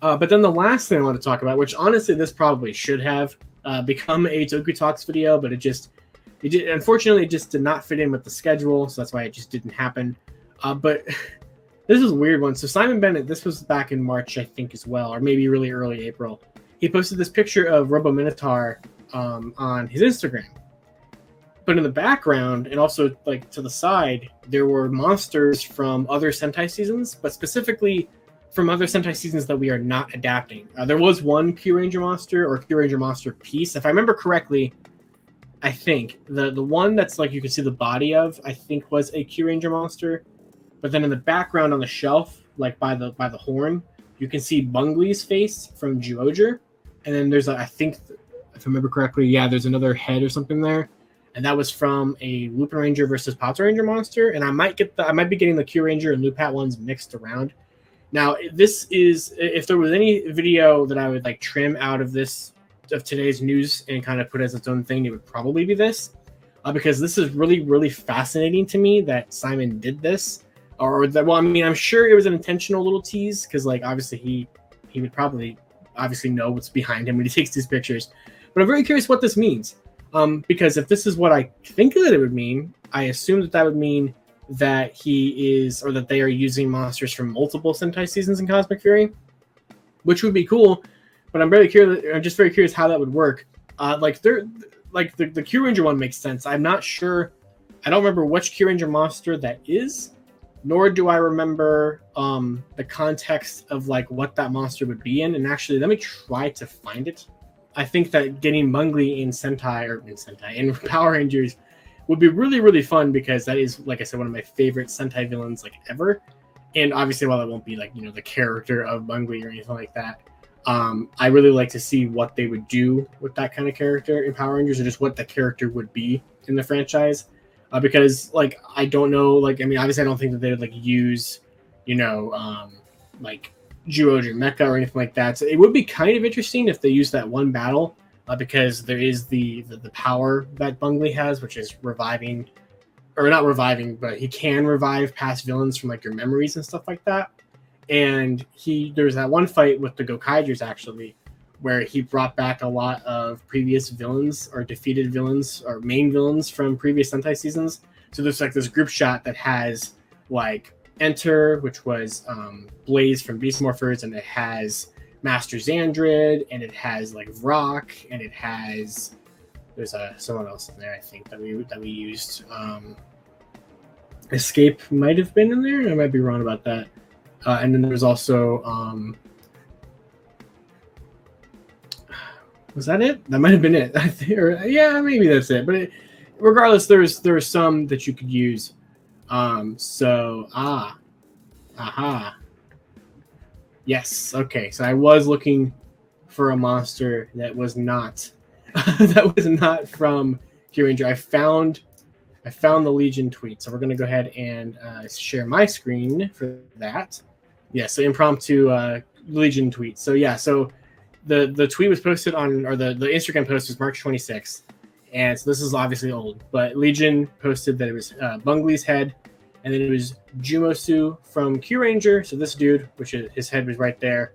But then the last thing I want to talk about, which honestly this probably should have become a Toku Talks video, but unfortunately it just did not fit in with the schedule, so that's why it just didn't happen. But this is a weird one. So Simon Bennett, this was back in March, I think, as well, or maybe really early April. He posted this picture of Robo Minotaur on his Instagram. But in the background, and also like to the side, there were monsters from other Sentai seasons, but specifically from other Sentai seasons that we are not adapting. There was one Q Ranger monster or Q Ranger monster piece. If I remember correctly, I think the one that's like you can see the body of, I think was a Q Ranger monster. But then in the background on the shelf, like by the horn, you can see Bungley's face from Zyuohger. And then there's I think, if I remember correctly, yeah, there's another head or something there. And that was from a Lupin Ranger versus Pata Ranger monster. And I might be getting the Q Ranger and Lupat ones mixed around. Now, this is, if there was any video that I would like trim out of today's news and kind of put as its own thing, it would probably be this, because this is really, really fascinating to me that Simon did this, or that. Well, I mean, I'm sure it was an intentional little tease because, like, obviously he would probably obviously know what's behind him when he takes these pictures. But I'm very curious what this means, because if this is what I think that it would mean, I assume that would mean that he is, or that they are using monsters from multiple Sentai seasons in Cosmic Fury, which would be cool. But I'm just very curious how that would work. The Q Ranger one makes sense. I'm not sure. I don't remember which Q Ranger monster that is, nor do I remember the context of like what that monster would be in. And actually, let me try to find it. I think that getting Bungley in Power Rangers would be really, really fun because that is, like I said, one of my favorite Sentai villains like ever. And obviously, while it won't be like, the character of Bungley or anything like that, I really like to see what they would do with that kind of character in Power Rangers, or just what the character would be in the franchise. Because like, I don't know, like, I mean, obviously I don't think that they would like use, like Zyuohger Mecha or anything like that. So it would be kind of interesting if they use that one battle, because there is the power that Bungley has, which is reviving, or not reviving, but he can revive past villains from like your memories and stuff like that. And there's that one fight with the Gokaigers actually, where he brought back a lot of previous villains or defeated villains or main villains from previous Sentai seasons. So there's like this group shot that has like Enter, which was Blaze from Beast Morphers, and it has Master Xandrid, and it has like Vrock, and it has someone else in there I think that we used. Escape might have been in there. I might be wrong about that. And then there's also was that it? That might have been it. I think, yeah, maybe that's it. But regardless, there's some that you could use. Yes. Okay. So I was looking for a monster that was not from Q Ranger. I found the Legion tweet. So we're gonna go ahead and share my screen for that. Yeah. So impromptu Legion tweet. So yeah. So the tweet was posted on, or the Instagram post was March 26th. And so this is obviously old, but Legion posted that it was Bungley's head, and then it was Jumosu from Q Ranger. So this dude, which his head was right there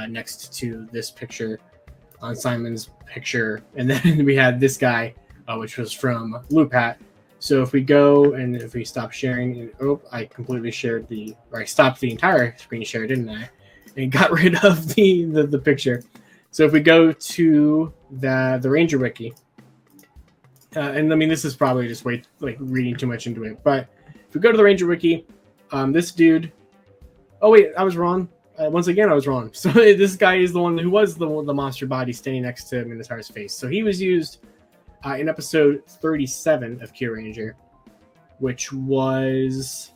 next to this picture on Simon's picture. And then we had this guy, which was from Lupat. So if we go and if we stop sharing, I completely I stopped the entire screen share, didn't I? And got rid of the picture. So if we go to the Ranger Wiki, and I mean, this is probably just reading too much into it, but if we go to the Ranger Wiki, this dude, oh wait, I was wrong. Once again, I was wrong. So this guy is the one who was the monster body standing next to Minotaur's face. So he was used in episode 37 of Q Ranger, which was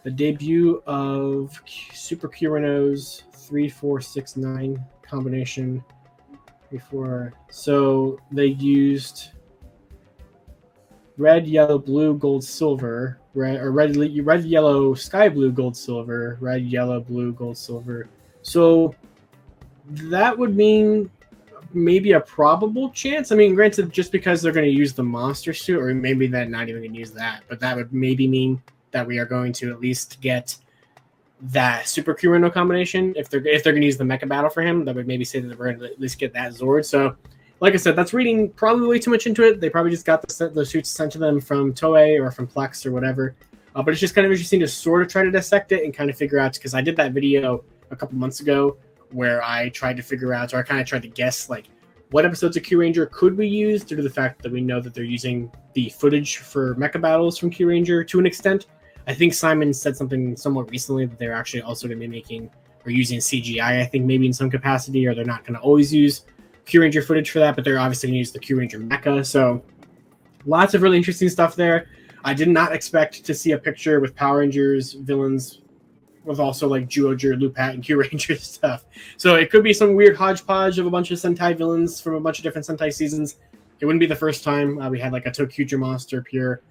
the debut of Super Kurino's 3469 combination. So they used red, yellow, blue, gold, silver, red, yellow, sky blue, gold, silver, red, yellow, blue, gold, silver. So that would mean maybe a probable chance. I mean, granted, just because they're going to use the monster suit, or maybe they're not even going to use that, but that would maybe mean that we are going to at least get that Super Kureno combination. If they're going to use the Mecha Battle for him, that would maybe say that we're going to at least get that Zord. So, like I said, that's reading probably way too much into it. They probably just got the suits sent to them from Toei or from Plex or whatever. But it's just kind of interesting to sort of try to dissect it and kind of figure out, because I did that video a couple months ago where I tried to figure out, or I kind of tried to guess, like, what episodes of Kyuranger could we use due to the fact that we know that they're using the footage for mecha battles from Kyuranger to an extent. I think Simon said something somewhat recently that they're actually also going to be making or using CGI, I think maybe in some capacity, or they're not going to always use Kyuranger footage for that, but they're obviously going to use the Kyuranger mecha. So lots of really interesting stuff there. I did not expect to see a picture with Power Rangers villains with also like Zyuohger, Lupat, and Kyuranger stuff. So it could be some weird hodgepodge of a bunch of Sentai villains from a bunch of different Sentai seasons. It wouldn't be the first time we had like a Tokyuger monster appear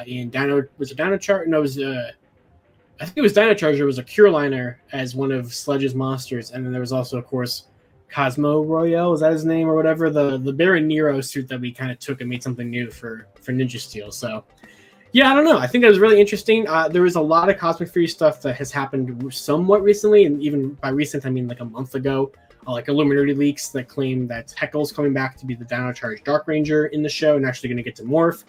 in Dino. Was it Dino Charger? No, it was I think it was Dino Charger. It was a Cureliner as one of Sledge's monsters, and then there was also, of course, Cosmo Royale. Was that his name or whatever? The Baron Nero suit that we kind of took and made something new for Ninja Steel. So. Yeah, I don't know. I think that was really interesting. There was a lot of Cosmic Fury stuff that has happened somewhat recently, and even by recent, I mean like a month ago, like Illuminati leaks that claim that Heckle's coming back to be the Dino Charge Dark Ranger in the show and actually going to get to morph.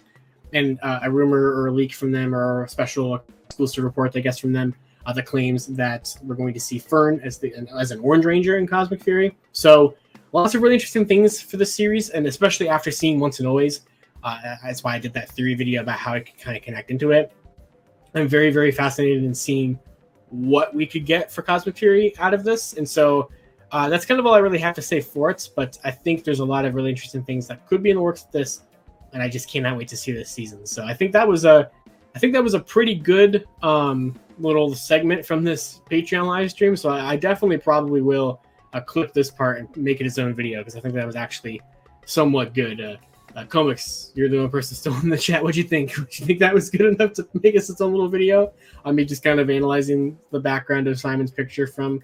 And a rumor or a leak from them, or a special exclusive report, I guess, from them that claims that we're going to see Fern as an Orange Ranger in Cosmic Fury. So lots of really interesting things for the series, and especially after seeing Once and Always. That's why I did that theory video about how I could kind of connect into it. I'm very, very fascinated in seeing what we could get for Cosmic Fury out of this. And so that's kind of all I really have to say for it. But I think there's a lot of really interesting things that could be in the works with this. And I just cannot wait to see this season. So I think that was a pretty good little segment from this Patreon live stream. So I definitely probably will clip this part and make it its own video, because I think that was actually somewhat good. Comics, you're the only person still in the chat. What'd you think? Do you think that was good enough to make us its own little video? I mean, just kind of analyzing the background of Simon's picture from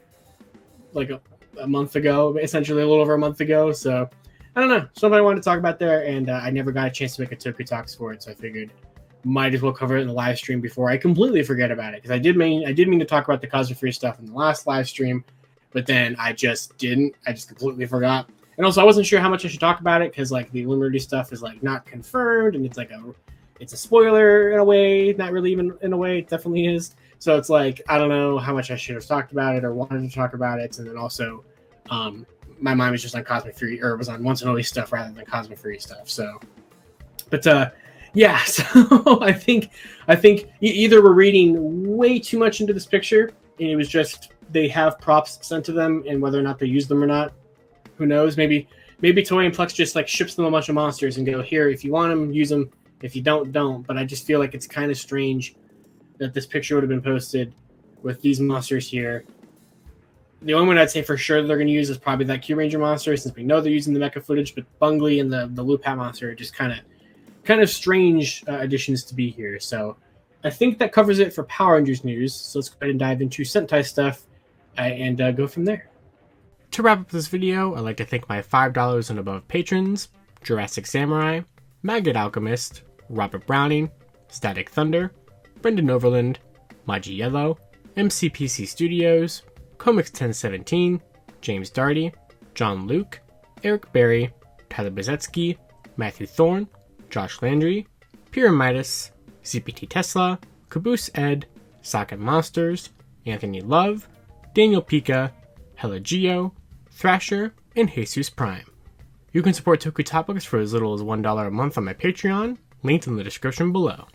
like a month ago, essentially a little over a month ago. So I don't know. Something I wanted to talk about there, and I never got a chance to make a Toku Talks for it, so I figured might as well cover it in the live stream before I completely forget about it. Because I did mean to talk about the Cosmic Free stuff in the last live stream, but then I just didn't. I just completely forgot. And also, I wasn't sure how much I should talk about it, because like the Illuminati stuff is like not confirmed, and it's a spoiler in a way, not really even in a way, it definitely is. So it's like, I don't know how much I should have talked about it or wanted to talk about it. And then also, my mind was just on Cosmic Fury, or it was on Once and Always stuff rather than Cosmic Fury stuff. So, but yeah, so I think either we're reading way too much into this picture, and it was just they have props sent to them, and whether or not they use them or not, who knows? Maybe Toei and Plex just like ships them a bunch of monsters and go, here, if you want them, use them. If you don't. But I just feel like it's kind of strange that this picture would have been posted with these monsters here. The only one I'd say for sure they're going to use is probably that Kyuranger monster, since we know they're using the mecha footage. But Bungley and the Lupat monster are just kind of strange additions to be here. So I think that covers it for Power Rangers news. So let's go ahead and dive into Sentai stuff and go from there. To wrap up this video, I'd like to thank my $5 and above patrons: Jurassic Samurai, Maggot Alchemist, Robert Browning, Static Thunder, Brendan Overland, Maji Yellow, MCPC Studios, Comics 1017, James Darty, John Luke, Eric Berry, Tyler Bezetsky, Matthew Thorne, Josh Landry, Pyramidus, CPT Tesla, Caboose Ed, Socket Monsters, Anthony Love, Daniel Pika, Hella Geo, Thrasher, and Jesus Prime. You can support Toku Topics for as little as $1 a month on my Patreon, linked in the description below.